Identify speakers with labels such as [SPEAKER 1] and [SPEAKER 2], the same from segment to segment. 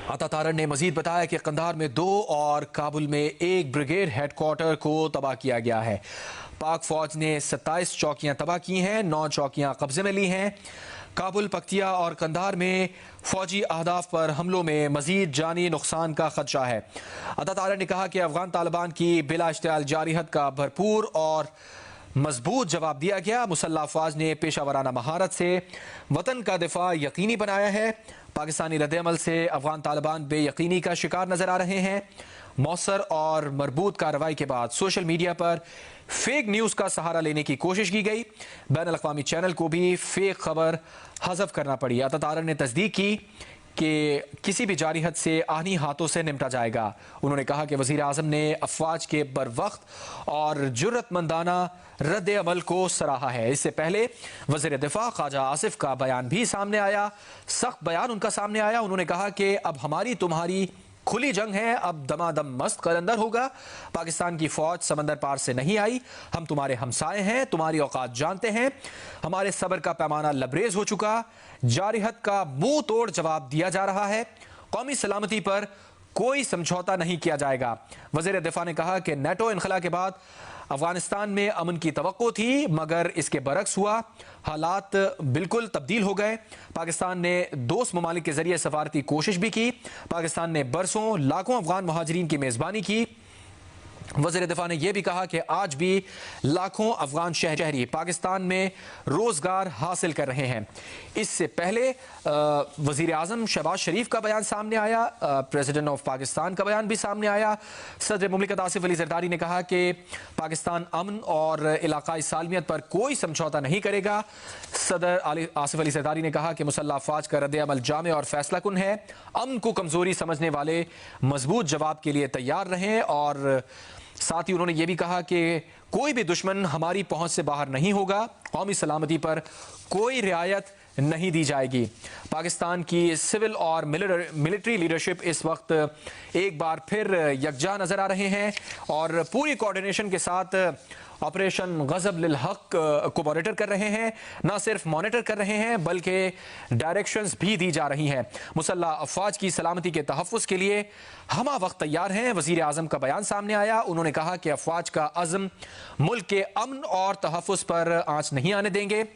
[SPEAKER 1] अतातारन ने मजीद बताया कि कंधार में 2 और काबुल में 1 ब्रिगेड हेडक्वार्टर को तबाह किया गया है। पाक फौज ने 27 चौकियां तबाह की हैं, 9 चौकियां कब्जे में ली हैं। काबुल, पख्तिया और कंधार में फौजी अहदाफ पर हमलों में मजीद जानी नुकसान का खदशा है। अतातारन ने कहा कि अफगान तालिबान की बिला इश्तियाल जारिहत का भरपूर और मजबूत जवाब दिया गया। मुसल्लह अफवाज ने पेशा वराना महारत से वतन का दिफा यकीनी बनाया है। पाकिस्तानी रद्द-ए-अमल से अफगान तालिबान बेयकीनी का शिकार नजर आ रहे हैं। मौसर और मरबूत कार्रवाई के बाद सोशल मीडिया पर फेक न्यूज़ का सहारा लेने की कोशिश की गई। बैनुल अक़वामी चैनल को भी फेक खबर हज़फ करना पड़ी। अतातारन ने तस्दीक की कि किसी भी जारिहत से आनी हाथों से निपटा जाएगा। उन्होंने कहा कि वज़ीर आज़म ने अफवाज के बरवक्त और जुर्रतमंदाना रद्द अमल को सराहा है। इससे पहले वज़ीर दिफा ख्वाजा आसिफ का बयान भी सामने आया, सख्त बयान उनका सामने आया। उन्होंने कहा कि अब हमारी तुम्हारी खुली जंग है, अब दमादम मस्त कलंदर होगा। पाकिस्तान की फौज समंदर पार से नहीं आई, हम तुम्हारे हमसाए हैं, तुम्हारी औकात जानते हैं। हमारे सब्र का पैमाना लबरेज हो चुका, जारिहत का मुंह तोड़ जवाब दिया जा रहा है। कौमी सलामती पर कोई समझौता नहीं किया जाएगा। वज़ीर दिफा ने कहा कि नेटो इनखला के बाद अफगानिस्तान में अमन की तवक्को थी, मगर इसके बरक्स हुआ, हालात बिल्कुल तब्दील हो गए। पाकिस्तान ने दोस्त ममालिक के जरिए सफारती कोशिश भी की। पाकिस्तान ने बरसों लाखों अफगान महाजरीन की मेज़बानी की। वज़ीर दिफा ने यह भी कहा कि आज भी लाखों अफगान शहरी पाकिस्तान में रोजगार हासिल कर रहे हैं। इससे पहले वज़ीर आज़म शहबाज शरीफ का बयान सामने आया, प्रेसिडेंट ऑफ पाकिस्तान का बयान भी सामने आया। सदर मुमलिकत आसिफ अली ज़रदारी ने कहा कि पाकिस्तान अमन और इलाकाई सालमियत पर कोई समझौता नहीं करेगा। सदर आसिफ अली ज़रदारी ने कहा कि मुसल्लह अफवाज का रद्द अमल जामे और फैसला कुन है। अमन को कमज़ोरी समझने वाले मजबूत जवाब के लिए तैयार रहें। और साथ ही उन्होंने ये भी कहा कि कोई भी दुश्मन हमारी पहुंच से बाहर नहीं होगा, कौमी सलामती पर कोई रियायत नहीं दी जाएगी। पाकिस्तान की सिविल और मिलिट्री लीडरशिप इस वक्त एक बार फिर यकजा नजर आ रहे हैं और पूरी कोऑर्डिनेशन के साथ ऑपरेशन गज़ब लिल हक को मॉनिटर कर रहे हैं। न सिर्फ मॉनिटर कर रहे हैं बल्कि डायरेक्शंस भी दी जा रही हैं। मुसल्लह अफवाज की सलामती के तहफ़्फ़ुज़ के लिए हमा वक्त तैयार हैं। वज़ीर आज़म का बयान सामने आया। उन्होंने कहा कि अफवाज का अज़्म मुल्क के अमन और तहफ़्फ़ुज़ पर आँच नहीं आने देंगे।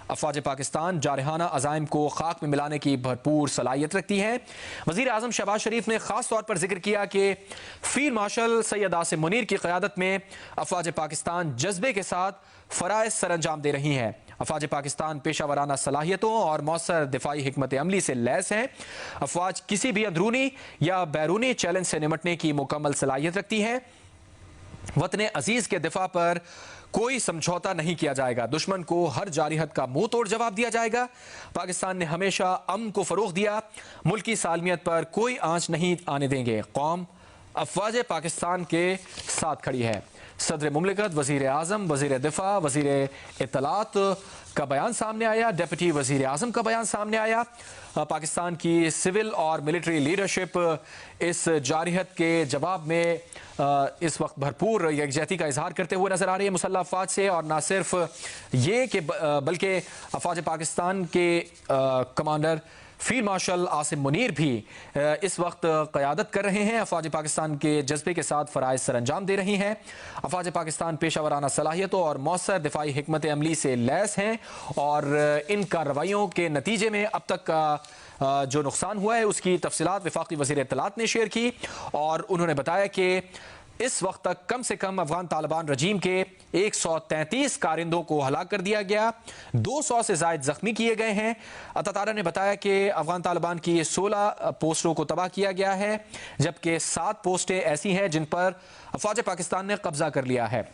[SPEAKER 1] अफवाज पाकिस्तान जारहाना अज़ाइम को खाक में मिलाने की भरपूर सलाहियत रखती है। वज़ीर आज़म शहबाज शरीफ ने ख़ास तौर पर जिक्र किया कि फ़ील्ड मार्शल सैयद आसिम मुनीर की क़यादत में अफवाज पाकिस्तान जज्बे के साथ फ़राइज़ सर अंजाम दे रही हैं। अफवाज पाकिस्तान पेशा वराना सलाहियतों और मौसर दिफाई हिकमत अमली से लैस हैं। अफवाज किसी भी अंदरूनी या बैरूनी चैलेंज से निमटने की मुकम्मल सलाहियत रखती है। वतन अजीज़ के दिफा पर कोई समझौता नहीं किया जाएगा। दुश्मन को हर जारिहत का मुंह तोड़ जवाब दिया जाएगा। पाकिस्तान ने हमेशा अमन को फरोग दिया, मुल्क की सालमियत पर कोई आंच नहीं आने देंगे। कौम अफवाज पाकिस्तान के साथ खड़ी है। सदर मुमलिकत, वज़ीर आज़म, वज़ीर दिफा, वज़ीर इत्तलात का बयान सामने आया। डिप्टी वज़ीर आज़म का बयान सामने आया। पाकिस्तान की सिविल और मिलिट्री लीडरशिप इस जारिहत के जवाब में इस वक्त भरपूर यकजहती का इजहार करते हुए नजर आ रही है मुसल्लह अफवाज से। और न सिर्फ ये कि बल्कि अफवाज पाकिस्तान के commander field marshal Asim Munir भी इस वक्त क़यादत कर रहे हैं। अफवाज पाकिस्तान के जज्बे के साथ फ़राइज़ सर अंजाम दे रही हैं। अफवाज पाकिस्तान पेशा वराना सलाहियतों और मौसर दिफाई हिकमत अमली से लैस हैं और इन कार्रवाइयों के नतीजे में अब तक का जो नुकसान हुआ है उसकी तफसीलात वफाकी वज़ीर इत्तलात ने शेयर की। और उन्होंने बताया कि इस वक्त तक कम से कम अफगान तालिबान रजीम के 133 कारिंदों को हलाक कर दिया गया, 200 से ज़ायद जख्मी किए गए हैं। अतातारा ने बताया कि अफगान तालिबान की 16 पोस्टों को तबाह किया गया है, जबकि 7 पोस्टें ऐसी हैं जिन पर अफवाज पाकिस्तान ने कब्जा कर लिया है।